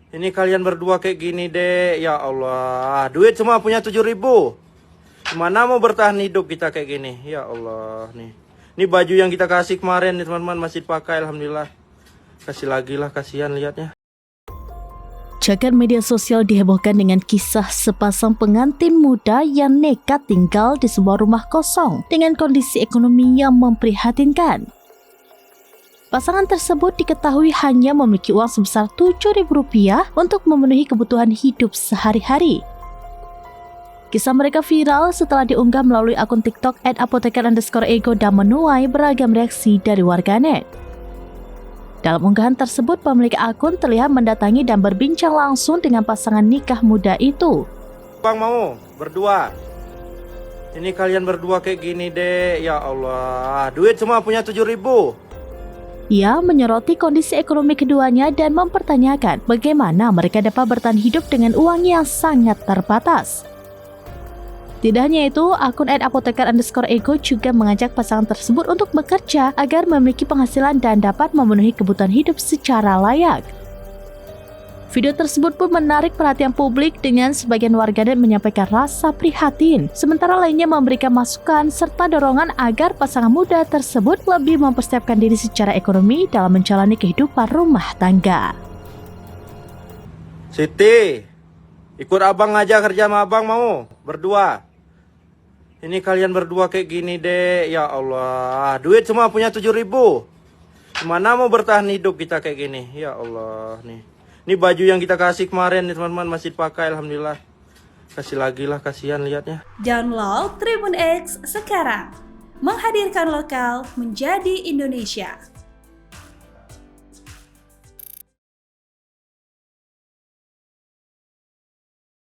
Ini kalian berdua kayak gini deh. Ya Allah, duit cuma punya 7.000. Gimana mau bertahan hidup kita kayak gini? Ya Allah, nih. Ini baju yang kita kasih kemarin nih teman-teman, masih pakai alhamdulillah. Kasih lagi lah, kasihan lihatnya. Jagat media sosial dihebohkan dengan kisah sepasang pengantin muda yang nekat tinggal di sebuah rumah kosong dengan kondisi ekonomi yang memprihatinkan. Pasangan tersebut diketahui hanya memiliki uang sebesar Rp7.000 untuk memenuhi kebutuhan hidup sehari-hari. Kisah mereka viral setelah diunggah melalui akun TikTok @apoteker_ego dan menuai beragam reaksi dari warganet. Dalam unggahan tersebut, pemilik akun terlihat mendatangi dan berbincang langsung dengan pasangan nikah muda itu. Bang mau berdua. Ini kalian berdua kayak gini deh. Ya Allah, duit cuma punya 7.000. Ia menyoroti kondisi ekonomi keduanya dan mempertanyakan bagaimana mereka dapat bertahan hidup dengan uang yang sangat terbatas. Tidak hanya itu, akun @apoteker_ego juga mengajak pasangan tersebut untuk bekerja agar memiliki penghasilan dan dapat memenuhi kebutuhan hidup secara layak. Video tersebut pun menarik perhatian publik dengan sebagian warganet menyampaikan rasa prihatin, sementara lainnya memberikan masukan serta dorongan agar pasangan muda tersebut lebih mempersiapkan diri secara ekonomi dalam menjalani kehidupan rumah tangga. Siti, ikut abang aja kerja sama abang mau berdua. Ini kalian berdua kayak gini deh. Ya Allah, duit cuma punya 7.000. Gimana mau bertahan hidup kita kayak gini? Ya Allah, nih. Ini baju yang kita kasih kemarin nih teman-teman, masih pakai alhamdulillah. Kasih lagi lah, kasihan lihatnya. Download Tribun X sekarang. Menghadirkan lokal menjadi Indonesia.